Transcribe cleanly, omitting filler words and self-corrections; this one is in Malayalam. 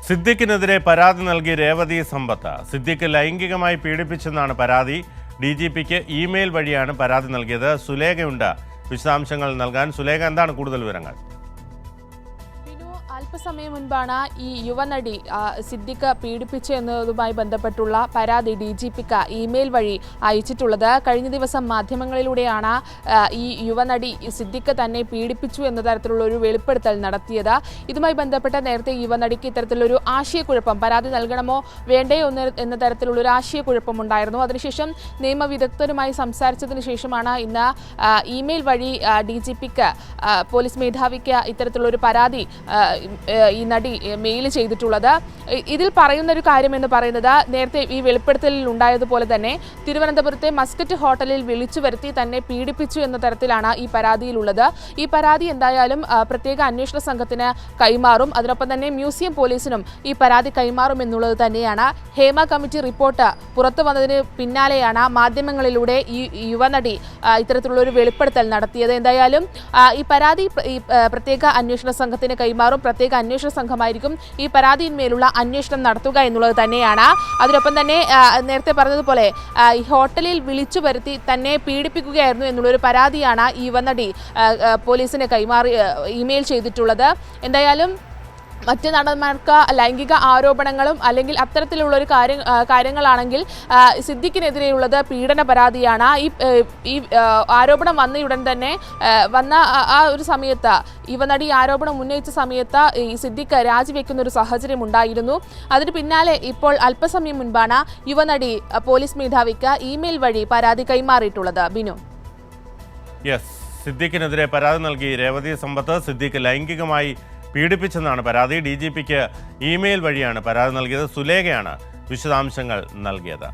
സിദ്ദിഖിനെതിരെ പരാതി നൽകി രേവതി സമ്പത്ത്. സിദ്ദിഖ് ലൈംഗികമായി പീഡിപ്പിച്ചെന്നാണ് പരാതി. DGPക്ക് ഇമെയിൽ വഴിയാണ് പരാതി നൽകിയത്. സുലേഖയുണ്ട് വിശദാംശങ്ങൾ നൽകാൻ. സുലേഖ, എന്താണ് കൂടുതൽ വിവരങ്ങൾ? അല്പസമയം മുൻപാണ് ഈ യുവനടി സിദ്ദിഖ് പീഡിപ്പിച്ചു എന്നതുമായി ബന്ധപ്പെട്ടുള്ള പരാതി DGPക്ക് ഇമെയിൽ വഴി അയച്ചിട്ടുള്ളത്. കഴിഞ്ഞ ദിവസം മാധ്യമങ്ങളിലൂടെയാണ് ഈ യുവനടി സിദ്ദിഖ് തന്നെ പീഡിപ്പിച്ചു എന്ന തരത്തിലുള്ള ഒരു വെളിപ്പെടുത്തൽ നടത്തിയത്. ഇതുമായി ബന്ധപ്പെട്ട് നേരത്തെ യുവനടിക്ക് ഇത്തരത്തിലൊരു ആശയക്കുഴപ്പം, പരാതി നൽകണമോ വേണ്ടയോ എന്ന തരത്തിലുള്ളൊരു ആശയക്കുഴപ്പം ഉണ്ടായിരുന്നു. അതിനുശേഷം നിയമവിദഗ്ധരുമായി സംസാരിച്ചതിന് ശേഷമാണ് ഇന്ന് ഇമെയിൽ വഴി DGPക്ക്, പോലീസ് മേധാവിക്ക് ഇത്തരത്തിലുള്ളൊരു പരാതി ഈ നടി മെയിൽ ചെയ്തിട്ടുള്ളത്. ഇതിൽ പറയുന്ന ഒരു കാര്യം എന്ന് പറയുന്നത്, നേരത്തെ ഈ വെളിപ്പെടുത്തലിൽ ഉണ്ടായതുപോലെ തന്നെ തിരുവനന്തപുരത്തെ മസ്കറ്റ് ഹോട്ടലിൽ വിളിച്ചു വരുത്തി തന്നെ പീഡിപ്പിച്ചു എന്ന തരത്തിലാണ് ഈ പരാതിയിലുള്ളത്. ഈ പരാതി എന്തായാലും പ്രത്യേക അന്വേഷണ സംഘത്തിന് കൈമാറും. അതിനൊപ്പം തന്നെ മ്യൂസിയം പോലീസിനും ഈ പരാതി കൈമാറും എന്നുള്ളത് തന്നെയാണ്. ഹേമ കമ്മിറ്റി റിപ്പോർട്ട് പുറത്തു വന്നതിന് പിന്നാലെയാണ് മാധ്യമങ്ങളിലൂടെ ഈ യുവനടി ഇത്തരത്തിലുള്ള ഒരു വെളിപ്പെടുത്തൽ നടത്തിയത്. എന്തായാലും ഈ പരാതി പ്രത്യേക അന്വേഷണ സംഘത്തിന് കൈമാറും. പ്രത്യേക അന്വേഷണ സംഘമായിരിക്കും ഈ പരാതിയിന്മേലുള്ള അന്വേഷണം നടത്തുക എന്നുള്ളത് തന്നെയാണ്. അതിനൊപ്പം തന്നെ നേരത്തെ പറഞ്ഞതുപോലെ ഈ ഹോട്ടലിൽ വിളിച്ചു വരുത്തി തന്നെ പീഡിപ്പിക്കുകയായിരുന്നു എന്നുള്ളൊരു പരാതിയാണ് ഈ യുവനടി പോലീസിന് ഇമെയിൽ ചെയ്തിട്ടുള്ളത്. എന്തായാലും മറ്റ് നടന്മാർക്ക് ലൈംഗിക ആരോപണങ്ങളും അല്ലെങ്കിൽ അത്തരത്തിലുള്ള ഒരു കാര്യങ്ങളാണെങ്കിൽ സിദ്ദിഖിനെതിരെയുള്ളത് പീഡന പരാതിയാണ്. ഈ ആരോപണം വന്നയുടൻ തന്നെ ആ ഒരു സമയത്ത് യുവനടി ആരോപണം ഉന്നയിച്ച സമയത്ത് ഈ സിദ്ദിഖ് രാജിവെക്കുന്ന ഒരു സാഹചര്യം ഉണ്ടായിരുന്നു. അതിന് പിന്നാലെ ഇപ്പോൾ അല്പസമയം മുൻപാണ് യുവനടി പോലീസ് മേധാവിക്ക് ഇമെയിൽ വഴി പരാതി കൈമാറിയിട്ടുള്ളത്. ബിനു, സിദ്ദിഖിനെതിരെ പരാതി നൽകി രേവതി സമ്പത്ത്. സിദ്ദിഖ് ലൈംഗികമായി പീഡിപ്പിച്ചെന്നാണ് പരാതി. DGPക്ക് ഇമെയിൽ വഴിയാണ് പരാതി നൽകിയത്. സുലേഖയാണ് വിശദാംശങ്ങൾ നൽകിയത്.